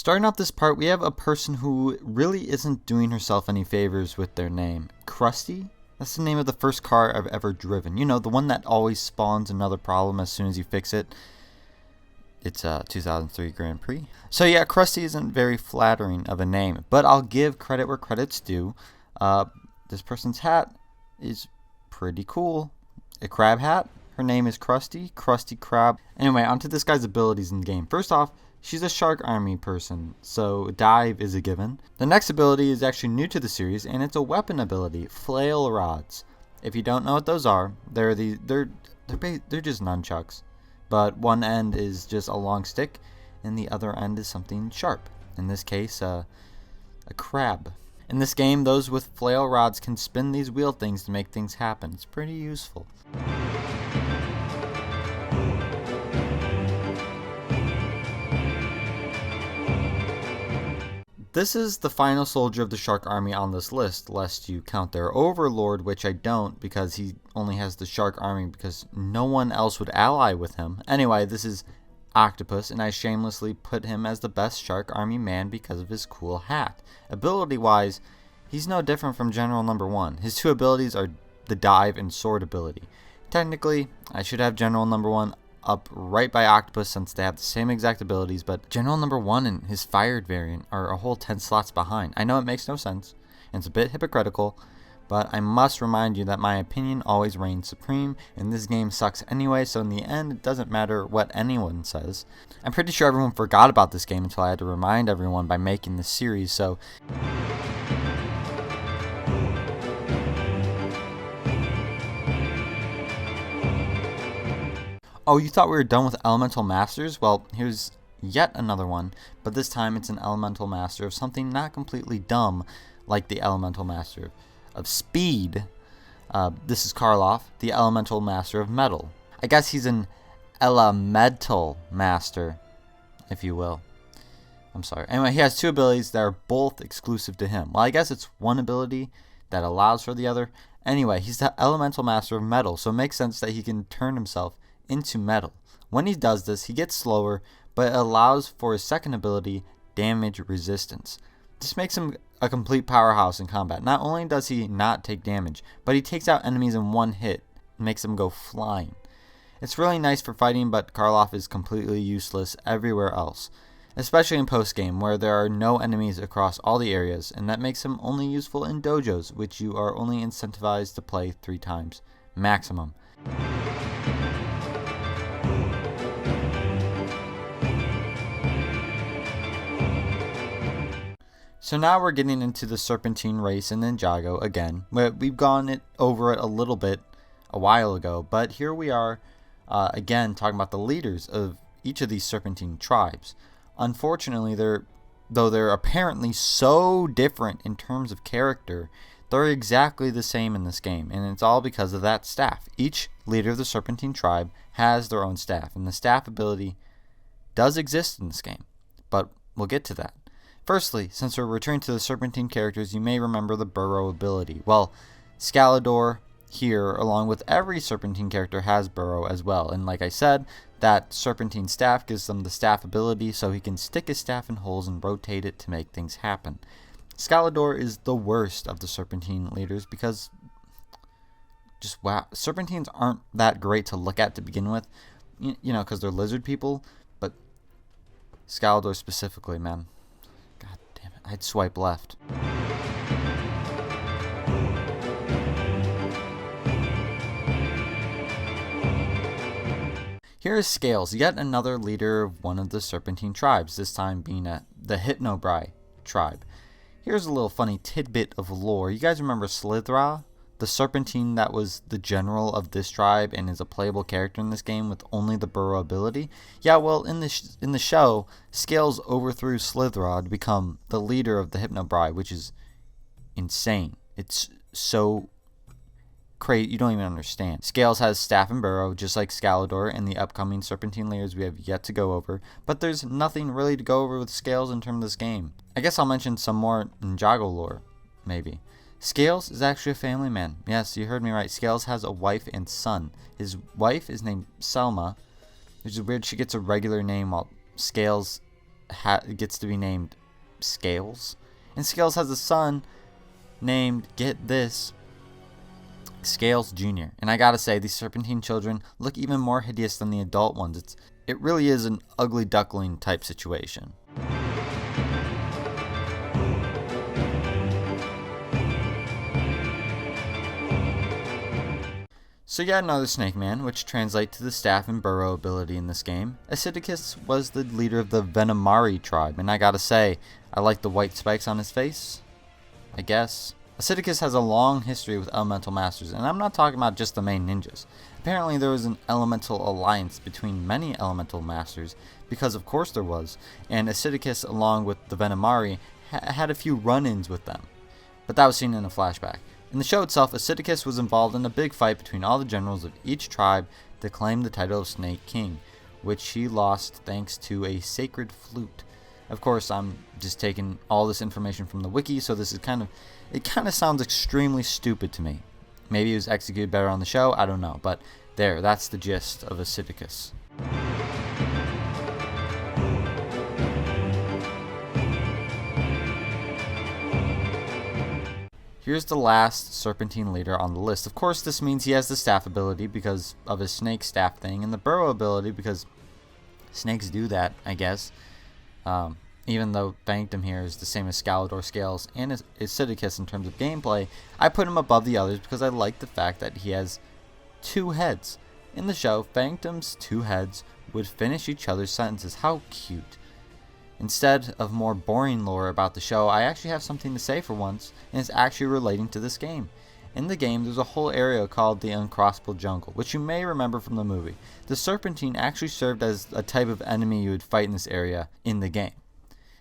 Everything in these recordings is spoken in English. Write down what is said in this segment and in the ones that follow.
Starting off this part, we have a person who really isn't doing herself any favors with their name. CRUSTY? That's the name of the first car I've ever driven. You know, the one that always spawns another problem as soon as you fix it. It's a 2003 Grand Prix. So yeah, CRUSTY isn't very flattering of a name, but I'll give credit where credit's due. This person's hat is pretty cool. A crab hat. Her name is CRUSTY. Krusty Krab. Anyway, onto this guy's abilities in the game. First off, she's a shark army person, so dive is a given. The next ability is actually new to the series, and it's a weapon ability, flail rods. If you don't know what those are, they're just nunchucks, but one end is just a long stick, and the other end is something sharp. In this case, a crab. In this game, those with flail rods can spin these wheel things to make things happen. It's pretty useful. This is the final soldier of the Shark Army on this list, lest you count their overlord, which I don't because he only has the Shark Army because no one else would ally with him. Anyway, this is OCTOPUS, and I shamelessly put him as the best Shark Army man because of his cool hat. Ability-wise, he's no different from General Number 1. His two abilities are the dive and sword ability. Technically, I should have General Number 1 up right by OCTOPUS since they have the same exact abilities, but General Number 1 and his fired variant are a whole 10 slots behind. I know it makes no sense, and it's a bit hypocritical, but I must remind you that my opinion always reigns supreme, and this game sucks anyway, so in the end, it doesn't matter what anyone says. I'm pretty sure everyone forgot about this game until I had to remind everyone by making this series, so oh, you thought we were done with Elemental Masters? Well, here's yet another one, but this time it's an Elemental Master of something not completely dumb like the Elemental Master of Speed. This is KARLOF, the Elemental Master of Metal. I guess he's an Elemental Master, if you will. I'm sorry. Anyway, he has two abilities that are both exclusive to him. Well, I guess it's one ability that allows for the other. Anyway, he's the Elemental Master of Metal, so it makes sense that he can turn himself into metal. When he does this, he gets slower, but it allows for his second ability, damage resistance. This makes him a complete powerhouse in combat. Not only does he not take damage, but he takes out enemies in one hit and makes them go flying. It's really nice for fighting, but KARLOF is completely useless everywhere else, especially in post-game where there are no enemies across all the areas, and that makes him only useful in dojos, which you are only incentivized to play 3 times maximum. So now we're getting into the Serpentine race in Ninjago again. We've gone over it a little bit a while ago, but here we are again talking about the leaders of each of these Serpentine tribes. Unfortunately, though they're apparently so different in terms of character, they're exactly the same in this game, and it's all because of that staff. Each leader of the Serpentine tribe has their own staff, and the staff ability does exist in this game, but we'll get to that. Firstly, since we're returning to the Serpentine characters, you may remember the Burrow ability. Well, SKALIDOR here, along with every Serpentine character, has Burrow as well. And like I said, that Serpentine staff gives them the staff ability, so he can stick his staff in holes and rotate it to make things happen. SKALIDOR is the worst of the Serpentine leaders because just wow, Serpentines aren't that great to look at to begin with, you know, because they're lizard people, but SKALIDOR specifically, man. I'd swipe left. Here is Scales, yet another leader of one of the Serpentine tribes, this time being the Hypnobrai tribe. Here's a little funny tidbit of lore. You guys remember Slithra, the Serpentine that was the general of this tribe and is a playable character in this game with only the Burrow ability? Yeah, well, in the show, Scales overthrew Slithra to become the leader of the Hypnobrai, which is insane. It's so crazy, you don't even understand. Scales has staff and Burrow, just like SKALIDOR and the upcoming Serpentine leaders we have yet to go over, but there's nothing really to go over with Scales in terms of this game. I guess I'll mention some more Ninjago lore, maybe. Scales is actually a family man. Yes, you heard me right. Scales has a wife and son. His wife is named Selma, which is weird. She gets a regular name while Scales gets to be named Scales. And Scales has a son named, get this, Scales Jr. And I gotta say, these Serpentine children look even more hideous than the adult ones. It really is an ugly duckling type situation. So you got another Snake Man, which translates to the staff and burrow ability in this game. ACIDICUS was the leader of the Venomari tribe, and I gotta say, I like the white spikes on his face, I guess. ACIDICUS has a long history with elemental masters, and I'm not talking about just the main ninjas. Apparently there was an elemental alliance between many elemental masters, because of course there was, and ACIDICUS along with the Venomari had a few run-ins with them. But that was seen in a flashback. In the show itself, ACIDICUS was involved in a big fight between all the generals of each tribe to claim the title of Snake King, which he lost thanks to a sacred flute. Of course, I'm just taking all this information from the wiki, so this is kind of sounds extremely stupid to me. Maybe it was executed better on the show, I don't know, but that's the gist of ACIDICUS. Here's the last Serpentine leader on the list. Of course, this means he has the staff ability because of his snake staff thing, and the burrow ability because snakes do that, I guess. Even though FANGTOM here is the same as SKALIDOR, Scales, and ACIDICUS in terms of gameplay, I put him above the others because I like the fact that he has 2 heads. In the show, FANGTOM's 2 heads would finish each other's sentences. How cute. Instead of more boring lore about the show, I actually have something to say for once, and it's actually relating to this game. In the game, there's a whole area called the Uncrossable Jungle, which you may remember from the movie. The Serpentine actually served as a type of enemy you would fight in this area in the game.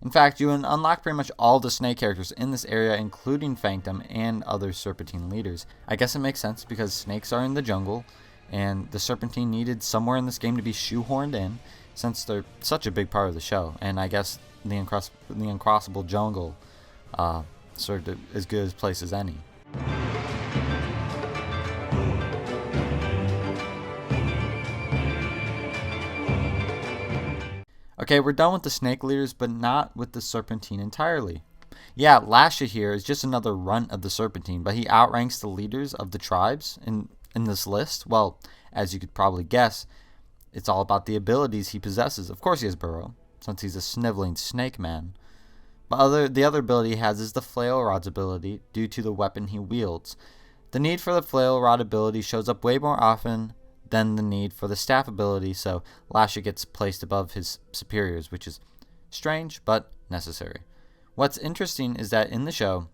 In fact, you unlock pretty much all the snake characters in this area, including FANGTOM and other Serpentine leaders. I guess it makes sense because snakes are in the jungle, and the Serpentine needed somewhere in this game to be shoehorned in, since they're such a big part of the show. And I guess the Uncrossable Jungle served as good a place as any. Okay, we're done with the snake leaders, but not with the Serpentine entirely. Yeah, LASHA here is just another runt of the Serpentine, but he outranks the leaders of the tribes in this list. Well, as you could probably guess, it's all about the abilities he possesses. Of course he has burrow, since he's a sniveling snake man. But the other ability he has is the flail rod's ability, due to the weapon he wields. The need for the flail rod ability shows up way more often than the need for the staff ability, so LASHA gets placed above his superiors, which is strange, but necessary. What's interesting is that in the show,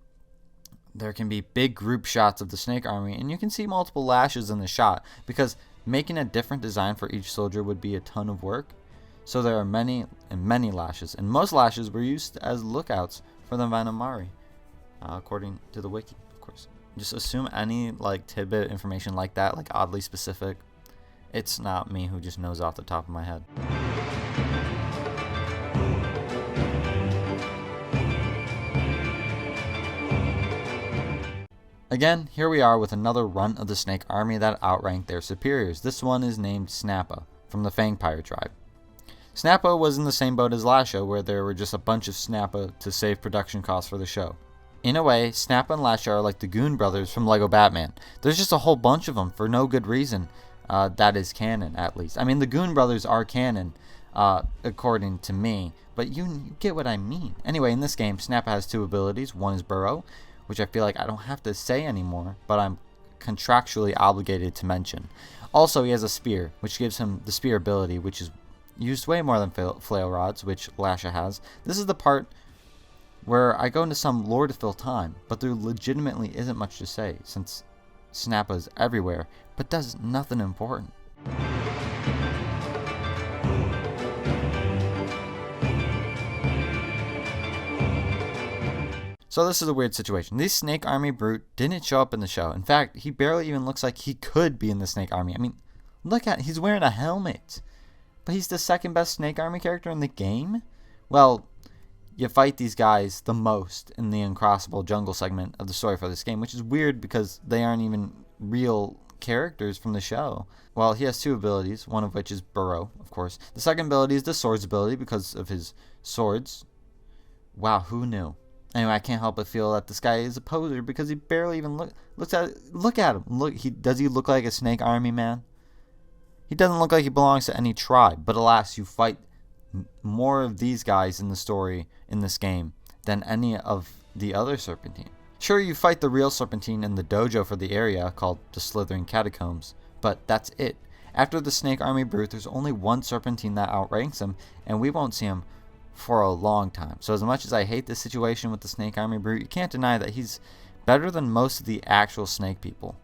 there can be big group shots of the snake army, and you can see multiple LASHAs in the shot, because making a different design for each soldier would be a ton of work. So there are many and many LASHAs, and most LASHAs were used as lookouts for the Venomari, according to the wiki, of course. Just assume any tidbit information like that, oddly specific, it's not me who just knows off the top of my head. Again, here we are with another run of the snake army that outranked their superiors. This one is named SNAPPR, from the FANGTOM tribe. SNAPPR was in the same boat as LASHA, where there were just a bunch of SNAPPR to save production costs for the show. In a way, SNAPPR and LASHA are like the Goon Brothers from Lego Batman. There's just a whole bunch of them for no good reason. That is canon, at least. I mean, the Goon Brothers are canon, according to me, but you get what I mean. Anyway, in this game, SNAPPR has 2 abilities. One is burrow, which I feel like I don't have to say anymore, but I'm contractually obligated to mention. Also, he has a spear, which gives him the spear ability, which is used way more than flail rods, which LASHA has. This is the part where I go into some lore to fill time, but there legitimately isn't much to say, since SNAPPR is everywhere, but does nothing important. So this is a weird situation. This Snake Army brute didn't show up in the show. In fact, he barely even looks like he could be in the Snake Army. I mean, look at, he's wearing a helmet. But he's the second best Snake Army character in the game? Well, you fight these guys the most in the Uncrossable Jungle segment of the story for this game, which is weird because they aren't even real characters from the show. Well, he has 2 abilities, one of which is Burrow, of course. The second ability is the Swords ability because of his swords. Wow, who knew? Anyway, I can't help but feel that this guy is a poser because he barely even look at him. Does he look like a snake army man? He doesn't look like he belongs to any tribe, but alas, you fight more of these guys in the story in this game than any of the other Serpentine. Sure, you fight the real Serpentine in the dojo for the area called the Slithering Catacombs, but that's it. After the Snake Army Brute, there's only one Serpentine that outranks him, and we won't see him for a long time. So as much as I hate this situation with the Snake Army Brute, you can't deny that he's better than most of the actual snake people.